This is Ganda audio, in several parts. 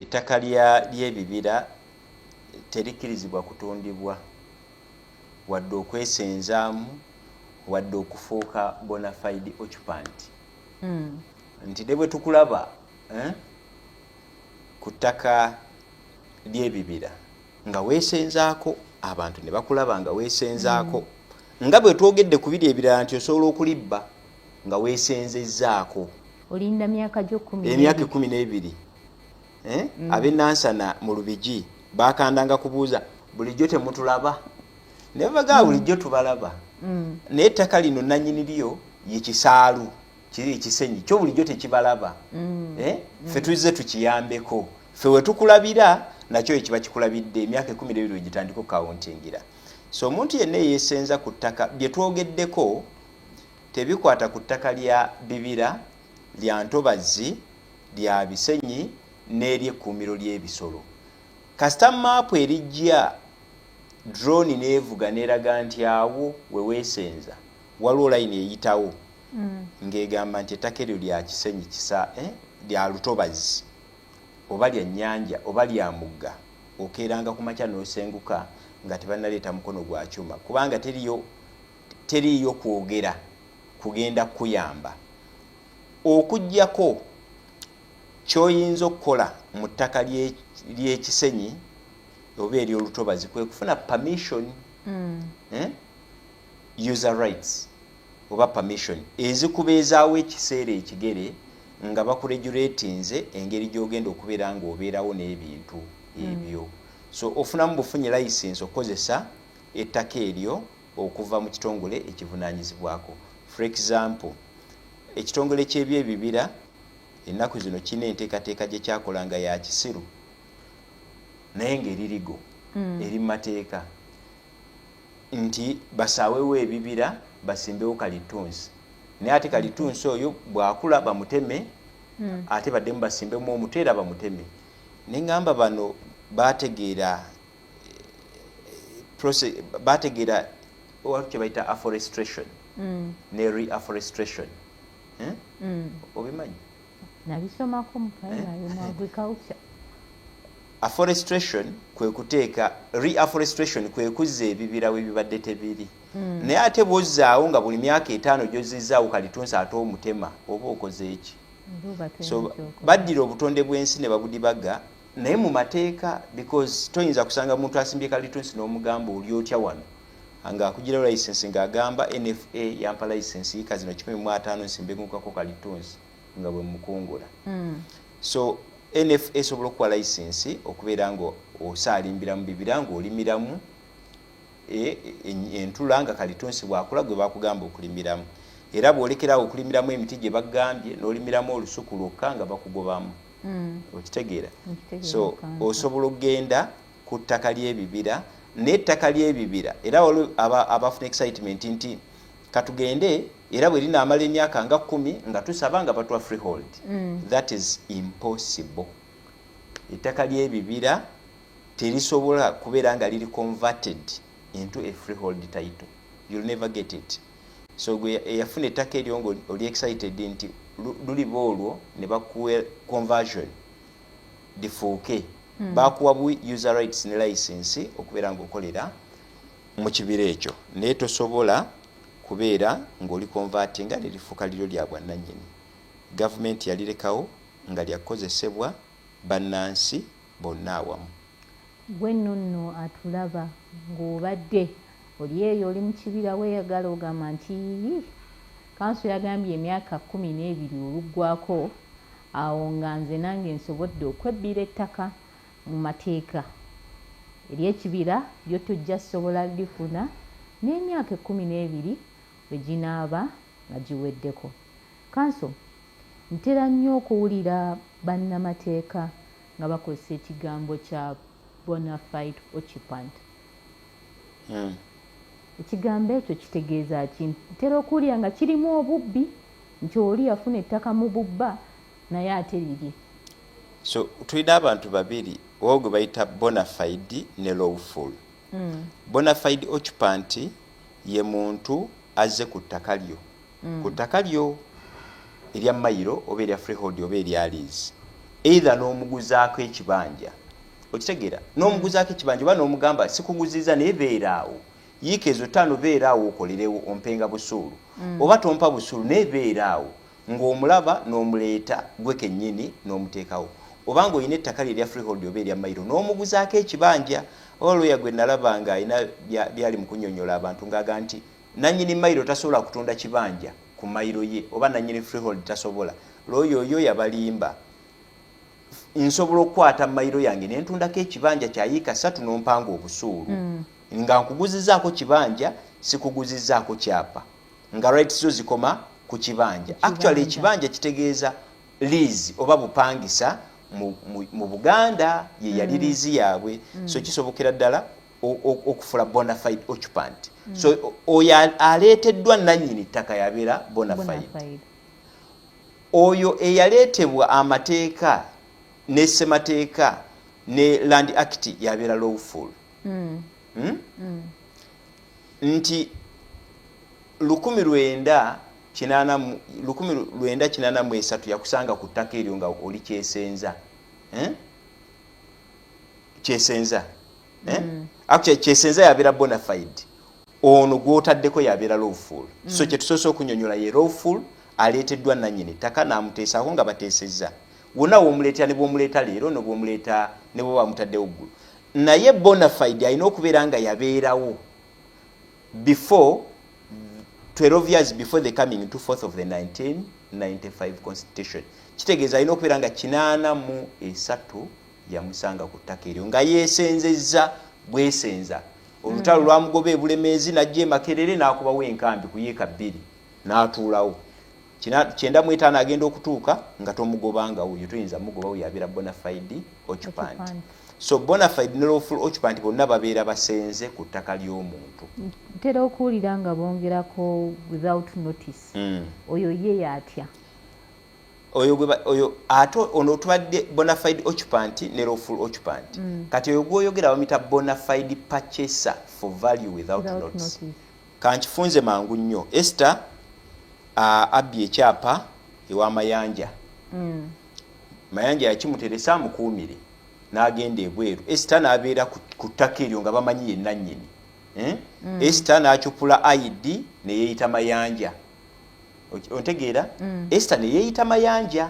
ettaka ly'ebibira terikkirizibwa kutundibwa wadde okwesenzaamu wadde okufuuka bona fide occupant. Nti ne bwe tukulaba ku ttaka ly'ebibira nga weesenzaako, abantu ne bakulaba nga weesenzaako, nga bwe twogedde ku biri ebirala nti osobola okulibba nga weesenzezzaako. Olinda myaka gyo 12. Emyaka 12. Ab'Enansana mu Lubigi bakandanga kubuuza bulijjo temutulaba, ne babaga bulijjo tubalaba. Naye ettaka lino nannyini lyo ye Kisaalu, kiri Kisenyi, kyo bulijjo tekibalaba. Ffe tuzze tukiyambeko, ffe we tukulabira nakyo ekiba kikulabidde emyaka 12 we gitandika okukawuntingira. So omuntu yenna yeesenza ku ttaka bye twogeddeko tebikwata ku ttaka lya bibira, lya ntobazi, lya bisenyi n'eryekkuumiro ly'ebisolo. Kasita maapu erijja drone neevuga n'eraga nti awo we weesenza waliwo layini eyitawo ng'egamba nti ettaka eryo lya Kisenyi lya lutobazi oba lya nnyanja oba lya mugga, okeeranga ku makya n'osenguka nga tebannaleeta mukono gwa kyuma, kubanga teriiyo kwogera kugenda kuyamba. Okuggyako ky'oyinza okukola mu ttaka ly'Ekisenyi oba ery'olutobazi kwe kufuna permission, user rights oba permission ezikubeezaawo ekiseera ekigere nga bakuregulatinze engeri gy'ogenda okubeera ng'obeerawo n'ebintu ebyo. So ofunamu bufunyi license okozesa ettaka eryo okuva mu kitongole ekivunaanyizibwako. For example, ekitongole ky'ebyebibira ennaku zino kina enteekateeka gye kyakolanga ya kisiru naye ng'eririgo eri mu mateeka nti basaawewo ebibira basimbewo kalitunsi, naye ate kalitunsi oyo bw'akula bamuteme ate baddemu basimbemu omuteera bamuteme. Ne ngamba bano bategeera kye bayita afforestation ne re-afforestation. Obimanyi? Nabisomako mu primary mu agriculture. Afforestation kwe kuteeka, re-afforestation kwe kuzza ebibira we bibadde tebiri. Naye ate bw'ozzaawo nga buli myaka 5 gy'ozizzaawo kalitunsi ate omutema oba okoze eki. So baddira obutonde bw'ensi ne babudibaga naye mu mateeka, because toyinza kusanga muntu asimbye kalitunsi n'omugamba oli otya wano nga akugira license ng'agamba NFA yampa license yika zino 15 nsimbengukako kalitunsi nga bwe mukungula. So NFA esobola okuwa license okubeera nga osaalimbira mu bibira ng'olimiramu entula nga kalitunsi bwakula gwe bakugamba okulimiramu, era bw'olekerawo okulimiramu emiti gye bagambye n'olimiramu olusuku lwokka nga bakugobamu. Okitegeera? So osobola okugenda ku ttaka ly'ebibira n'ettaka ly'ebibira era abafuna excitement nti katugende era bwe linaamala emyaka nga 10 nga tusaba nga batuwa freehold. That is impossible. Ettaka ly'ebibira terisobola kubeera nga liri converted into a freehold title. You'll never get it. So gwe eyafuna ettaka eryo ngo oli excited nti luliba olwo ne bakuwa conversion lifuuke, bakuwa user rights ne license okubeera ng'okolera mu kibira ekyo, naye tosobola kubeera ng'oli convertinga ne lifuuka liryo lya bwannannyini. Gavumenti yalirekawo nga lyakozesebwa bannansi bonna awamu. Gwe nno atulaba ng'obadde oli eyo oli mu kibira weeyagala ogamba nti kanso yagambye emyaka 12 oluggwako, awo nga nze nange nsobodde okwebbira ettaka mu mateeka ery'ekibira lyo tujja sobola lifuna n'emyaka 12 bwe ginaaba nga giweddeko. Kanso ntera nnyo okuwulira bannamateeka nga bakozesa ekigambo kya bona fide occupant. Ekigambo ekyo kitegeeza ki? Ntera okuwulira nga kirimu obubbi nti oli yafuna ettaka mu bubba naye ate liri. So tulina abantu babiri, owo gwe bayita bona fide ne lawful. Bona fide occupant ye muntu azze ku ttaka lyo, ku ttaka lyo erya mayiro oba erya freehold oba erya lease, either n'omuguzaako ekibanja okitegeera n'omuguzaako ekibanja oba n'omugamba sikuguziza naye beeraawo yiika ezo 5 beeraawo okolerewo ompenga busuulu oba tompa busuulu naye beeraawo ng'omulaba n'omuleeta gwe kennyini n'omuteekawo obanga olina ettaka lye erya freehold oba erya mayiro n'omuguzaako ekibanja olwoya gwe nalaba nga alina byali mu kunnyonnyola abantu ng'aga nti nannyini mayiro tasobola kutunda kibanja ku mayiro ye oba nannyini freehold tasobola lwoyo oyo yabalimba nsobola okukwata mayiro yange nentundako ekibanja kyayiika 3 n'ompanga obusuulu nga nkuguzizaako kibanja sikuguzizaako kyapa nga rights zo zikoma ku kibanja actually ekibanja kitegeeza lease oba bupangisa mu Buganda ye yali lease yaabwe so kisobokera ddala okufula bona fide occupant so oyo aleeteddwa nannyini ttaka yabeera bona fide oyo eyaleetebwa amateeka ne ssemateeka ne land act yabeera lawful nti 1983 yakusanga ku ttaka eryo nga oli kyesenza actually kyesenza yabeera bona fide ono gwotaddeko yabeera lawful so kyetusoose okunnyonnyola ye lawful aleeteddwa nannyini ttaka n'amuteesaako nga bateesezza wonna w'omuleeta ne bw'omuleeta leero ne bw'omuleeta ne bwe bamutaddewo ggulu naye bona fide alina okubeera nga yabeerawo before 12 years before the coming into force of the 1995 constitution kitegeeza alina okubeera nga 83 yamusanga ku ttaka eryo nga yeesenzezza bwesenza olutalo lwamugoba ebulemeezi najja Makerere n'akubawo enkambi ku yiika 2 n'atuulawo 95 agenda okutuuka nga tomugobanga oyo tuyinza mugobawo yabeera bona fide occupant so bona fide ne lawful occupant bonna babeera basenze ku ttaka ly'omuntu ntera okuwulira nga bongerako without notice oyo ye yatya oyo ate ono tubadde bona fide occupant ne lawful occupant kati oyo gwoyogera bamita bona fide purchaser for value without notice kankifunze mangu nnyo Esther abbye ekyapa ew'amayanja mayanja yakimuteresa amukuumire n'agenda ebweru Esther n'abeera ku ttaka eryo nga bamanyi ye nannyini Esther n'akyupula ID ne yeeyita mayanja ontegeera Esther ne yeeyita mayanja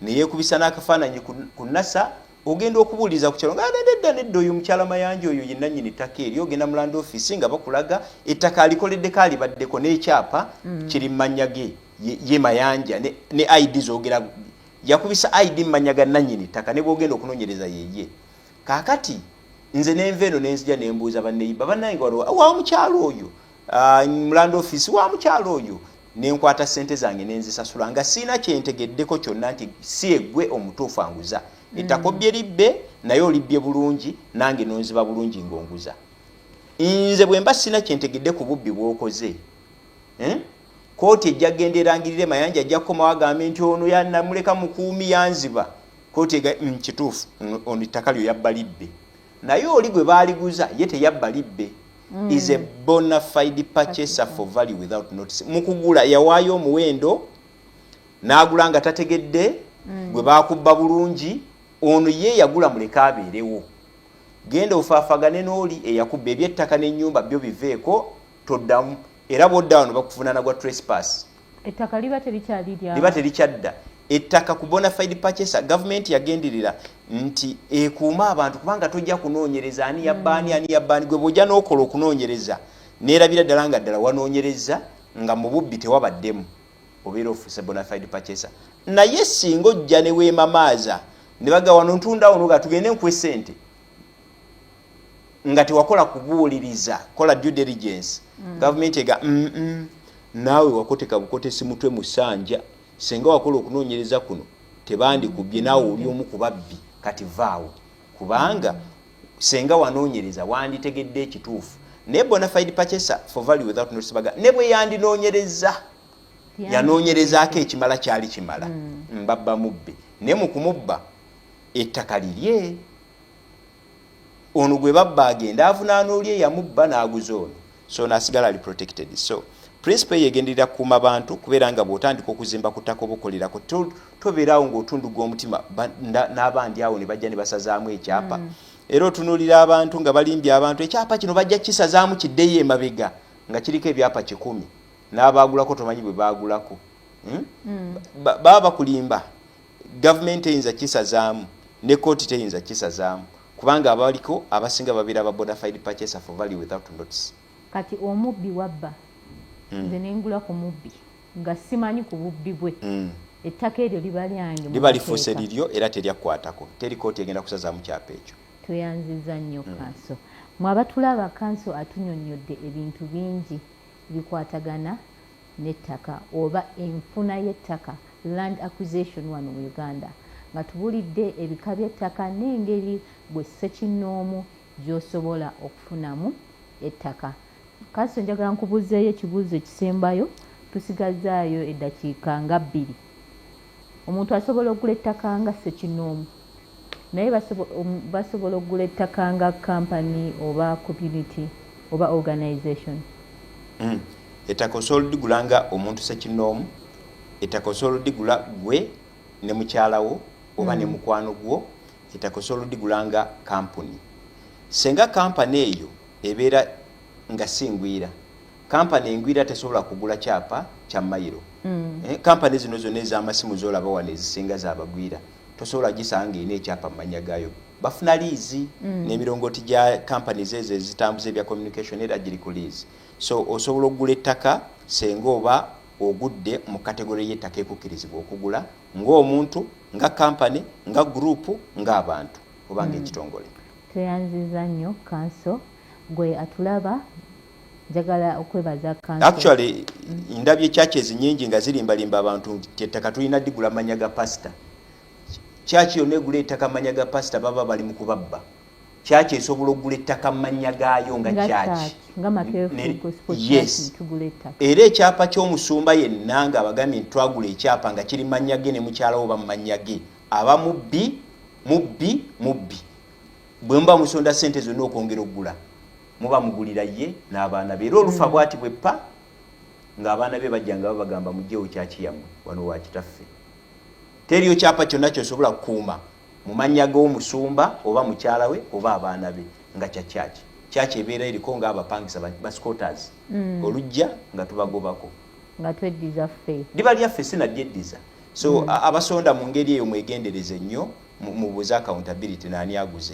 ne yeekubisa n'akafaananyi ku NASA ogenda okubuuliza ku kyalo nga nedda oyo mukyala mayanja oyo ye nannyini ttaka eryo ogenda mu land office nga bakulaga ettaka alikoleddeko alibaddeko n'ekyapa kiri mu mannya ge ye mayanja ne ID zoogera yakubisa ID mu mannya ga nannyini ttaka ne bwogenda okunoonyereza yeye kaakati nze nenva eno nenzija nembuuza banneyiba bannange wa mukyalo oyo mu land office wa mukyalo oyo nenkwata ssente zange nenzisasula nga siina kyentegeddeko kyonna nti si eggwe omutuufu anguza ettaka obbye libbe naye olibbye bulungi nange nonziba bulungi ng'onguza nze bwe mba sina kyentegedde ku bubbi bw'okoze kooti ejja genda erangirire mayanja ajja kukomawo agambe nti ono yanamuleka mukuumi yanziba kooti kituufu ono ettaka lyo yabba libbe naye oli gwe baaliguza ye teyabba libbe is a bona fide purchaser for value without notice mukugula yawaayo omuwendo n'agula nga tategedde gwe baakubba bulungi ono ye yagula muleka abeerewo genda ofaafagane n'oli eyakubba ebyettaka n'ennyumba byo biveeko toddamu era bw'odda wano bakufuna nagwa trespass ettaka liba terikyadda ettaka ku bona fide purchaser gavumenti yagenderera nti ekuuma abantu kubanga tojja kunoonyereza ani yabbaani gwe bw'ojja n'okola okunoonyereza neerabira ddala nga ddala wanoonyereza nga mu bubbi tewabaddemu obeera ofuuse bona fide purchaser naye singa ojja ne weemamaaza ne baga wano ntunda ono nga tugende nkuwe ssente nga tewakola kubuuliriza kola due diligence gavumenti ega naawe wakoteka bukotesi mutwe musanja senga wakola okunoonyereza kuno tebandikubye naawe oli omu ku babbi kati vaawo kubanga senga wanoonyereza wanditegedde ekituufu naye bona fide purchaser for value without notice baga ne bwe yandinoonyereza yanoonyerezaako ekimala kyali kimala mbabba mubbe naye mu kumubba ettaka lirye ono gwe babba agenda avunaana oli eyamubba n'aguza ono so n'asigala ali protected so principle yegenderera kuuma bantu kubeera nga bw'otandika okuzimba ku ttaka obukolerako tobeeraawo ng'otundu gw'omutima n'abandi awo ne bajja ne basazaamu ekyapa era otunuulira abantu nga balimbye abantu ekyapa kino bajja kisazaamu kiddeyo emabega nga kiriko ebyapa 100 n'abaagulako tomanyi bwe baagulako baba bakulimba gavumenti eyinza kisazaamu ne kooti teyinza kisazaamu kubanga abaliko abasinga babeera ba bona fide purchaser for value without notice. Kati omubbi wabba nze nengula ku mubbi nga simanyi ku bubbi bwe ettaka eryo liba lyange liba lifuuse liryo era teryakwatako teri kooti egenda kusazaamu kyapa ekyo. Tweyanziza nnyo kanso mwe abatulaba kanso atunyonnyodde ebintu bingi bikwatagana n'ettaka oba enfuna y'ettaka land acquisition wano mu Uganda nga tubulidde ebika by'ettaka n'engeri bwe ssekinnoomu gy'osobola okufunamu ettaka. Kanso njagala nkubuzeeyo ekibuuzo ekisembayo tusigazaayo eddakiika nga 2. Omuntu asobola okugula ettaka nga ssekinnoomu naye basobola okugula ettaka nga company oba community oba organization. Ettaka osobola odigula nga omuntu ssekinnoomu, ettaka osobola odigula gwe ne mukyalawo oba ne mukwano gwo, ettaka osobola odigula nga company. Senga company eyo ebeera nga singwira, company engwira tesobola kugula kyapa kya mayiro. Company zino zonna ez'amasimu z'olaba wano ezisinga z'abagwira tosobola gisanga ina ekyapa mu mannya gaayo. Bafuna liizi n'emirongooti gya companies ezo ezitambuza ebya communication era giri ku liizi. So osobola okugula ettaka senga oba ogudde mu kategori y'ettaka ekukkirizibwa okugula ng'omuntu, nga company, nga group, ng'abantu oba ng'ekitongole. Tweyanziza nnyo kanso gwe atulaba njagala okwebaza kanso. Actually ndabye churches nyingi nga zirimbalimba abantu nti ettaka tulina digula mannya ga pastor. Church yonna egula ettaka mannya ga pastor baba bali mu kubabba. Church esobola okugula ettaka mannya gaayo nga church. Yes. Era ekyapa ky'omusumba yenna nga abagambye nti twagula ekyapa nga kiri mannya ge ne mukyalawo oba mu mannya ge aba mubbi. Bwe mba musonda ssente zonna okwongera okugula muba mugulira ye n'abaana be. Era olufa bw'ati bwe ppa ng'abaana be bajja nga babagamba mugyewo kyaki yammwe wano wa kitaffe. Teriyo kyapa kyonna kyosobola kukuuma mu mannya g'omusumba oba mukyala we oba abaana be nga kya kyaki. Kyaki ebeera eriko ng'abapangisa ba squatters. Olujja nga tubagobako. Nga tweddiza ffe. Liba lyaffe sinadyeddiza. So abasonda mu ngeri eyo mwegendereze nnyo mubuuze accountability n'ani aguze.